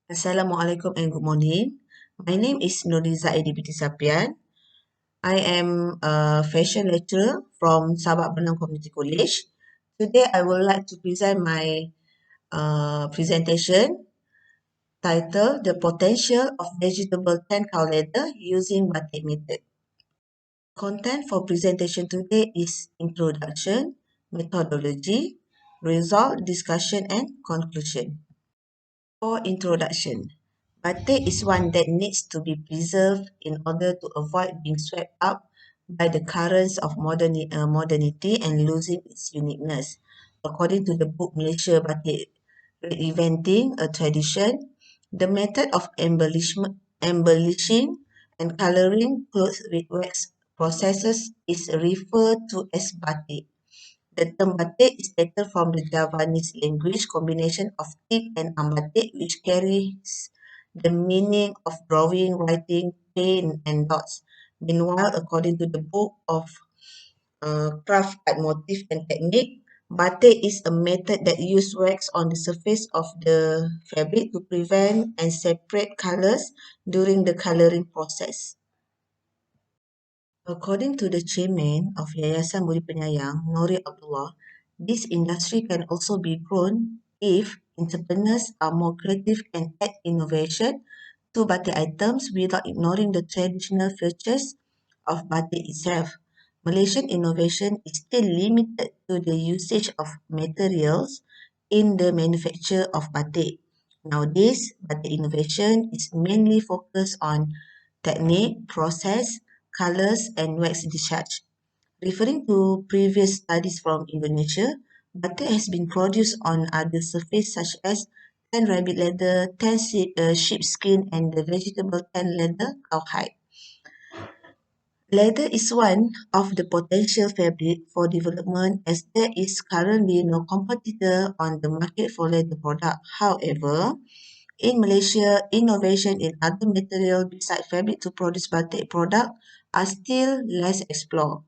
Assalamualaikum and good morning. My name is Liza Aidie Binti Sapian. I am a fashion lecturer from Sabak Benang Community College. Today, I would like to present my presentation titled The Potential of Vegetable Tan Cow Leather Using Batik Method. Content for presentation today is introduction, methodology, result, discussion, and conclusion. For introduction, batik is one that needs to be preserved in order to avoid being swept up by the currents of modernity and losing its uniqueness. According to the book Malaysia Batik Reinventing a Tradition, the method of embellishing and colouring clothes with wax processes is referred to as batik. The term batik is taken from the Javanese language combination of tik and ambatik, which carries the meaning of drawing, writing, paint, and dots. Meanwhile, according to the book of craft art motif and technique, batik is a method that uses wax on the surface of the fabric to prevent and separate colors during the coloring process. According to the chairman of Yayasan Budi Penyayang, Noor Abdullah, this industry can also be grown if entrepreneurs are more creative and add innovation to batik items without ignoring the traditional features of batik itself. Malaysian innovation is still limited to the usage of materials in the manufacture of batik. Nowadays, batik innovation is mainly focused on technique, process, colors, and wax discharge. Referring to previous studies from Indonesia, batik has been produced on other surfaces such as tan rabbit leather, sheepskin, and the vegetable tan leather cowhide. Leather is one of the potential fabric for development as there is currently no competitor on the market for leather product. However, in Malaysia, innovation in other materials besides fabric to produce batik product are still less explored.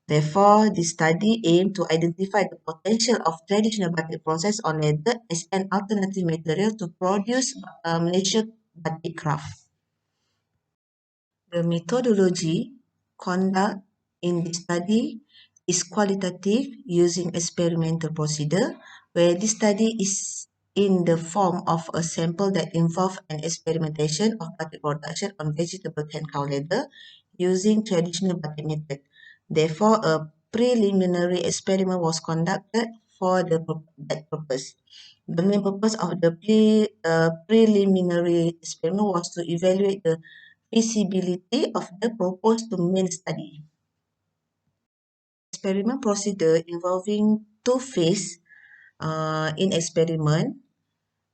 Therefore, this study aimed to identify the potential of traditional batik process on leather as an alternative material to produce Malaysia batik craft. The methodology conduct in the study is qualitative using experimental procedure, where this study is in the form of a sample that involves an experimentation of batik production on vegetable tan cow leather using traditional batik method. Therefore, a preliminary experiment was conducted for that purpose. The main purpose of the preliminary experiment was to evaluate the feasibility of the proposed main study. Experiment procedure involving two phases in experiment,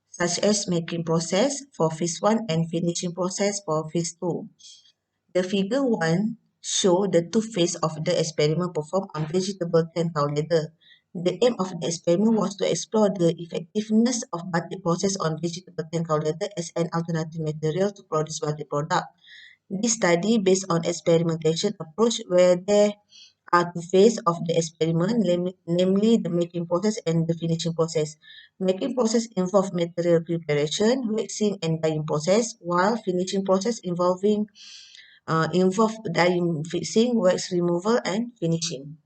such as making process for phase 1 and finishing process for phase 2. The figure 1 shows the two phases of the experiment performed on vegetable tan cow leather. The aim of the experiment was to explore the effectiveness of batik process on vegetable tan cow leather as an alternative material to produce batik product. This study based on experimentation approach where there are two phases of the experiment, namely the making process and the finishing process. Making process involves material preparation, waxing and dyeing process, while finishing process involve dyeing, fixing, wax removal and finishing.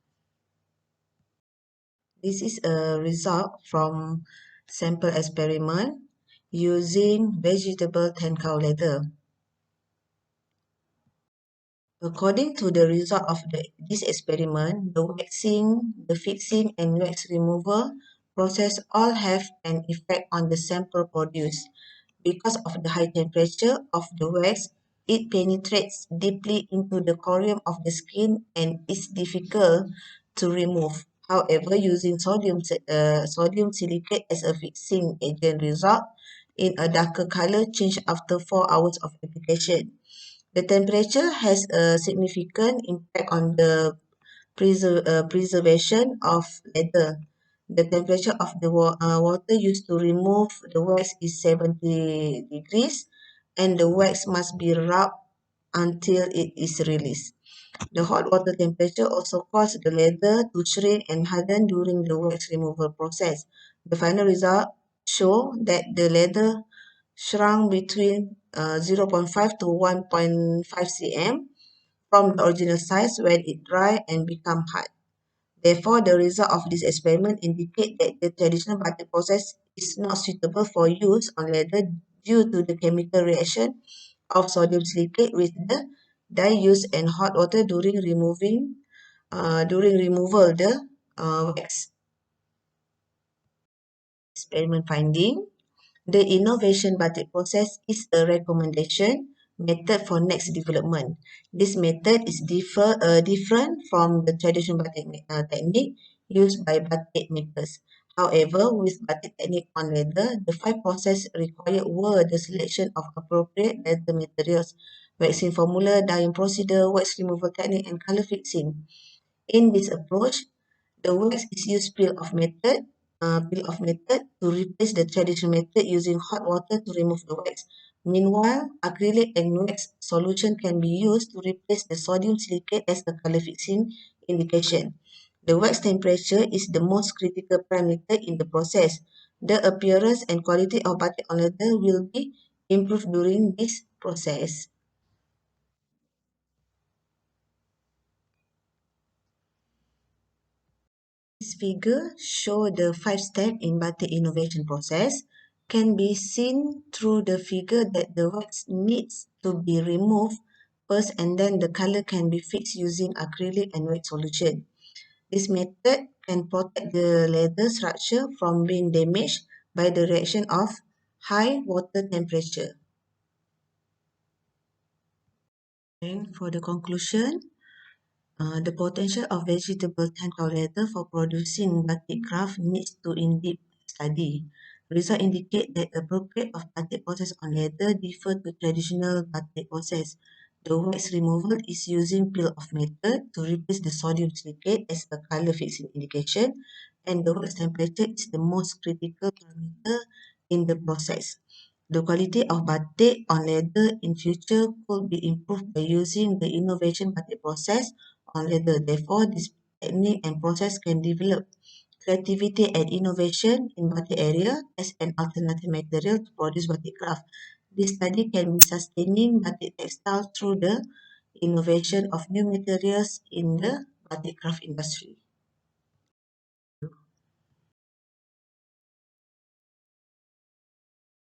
This is a result from sample experiment using vegetable tan cow leather. According to the result of this experiment, the waxing, the fixing, and wax removal process all have an effect on the sample produced. Because of the high temperature of the wax, it penetrates deeply into the corium of the skin and is difficult to remove. However, using sodium silicate as a fixing agent result in a darker color change after 4 hours of application. The temperature has a significant impact on the preservation of leather. The temperature of the water used to remove the wax is 70 degrees and the wax must be rubbed until it is released. The hot water temperature also causes the leather to shrink and harden during the wax removal process. The final result show that the leather shrunk between 0.5 to 1.5 cm from the original size when it dry and become hard. Therefore, the result of this experiment indicate that the traditional batik process is not suitable for use on leather due to the chemical reaction of sodium silicate with the dye used and hot water during removal the wax. Experiment finding. The innovation batik process is a recommendation method for next development. This method is different from the traditional batik technique used by batik makers. However, with batik technique on leather, the five processes required were the selection of appropriate leather materials, waxing formula, dyeing procedure, wax removal technique, and color fixing. In this approach, the wax is used peel off method to replace the traditional method using hot water to remove the wax. Meanwhile, acrylic and wax solution can be used to replace the sodium silicate as a color fixing indication. The wax temperature is the most critical parameter in the process. The appearance and quality of batik on leather will be improved during this process. This figure shows the five-step in batik innovation process. Can be seen through the figure that the wax needs to be removed first and then the color can be fixed using acrylic and wax solution. This method can protect the leather structure from being damaged by the reaction of high water temperature. And for the conclusion, the potential of vegetable tantal leather for producing batik craft needs to in-depth study. Results indicate that the appropriate of batik process on leather differ to traditional batik process. The wax removal is using peel-off method to replace the sodium silicate as a color fixing indication, and the wax temperature is the most critical parameter in the process. The quality of batik on leather in future could be improved by using the innovation batik process on leather. Therefore, this technique and process can develop creativity and innovation in batik area as an alternative material to produce batik craft. This study can be sustaining batik textile through the innovation of new materials in the batik craft industry.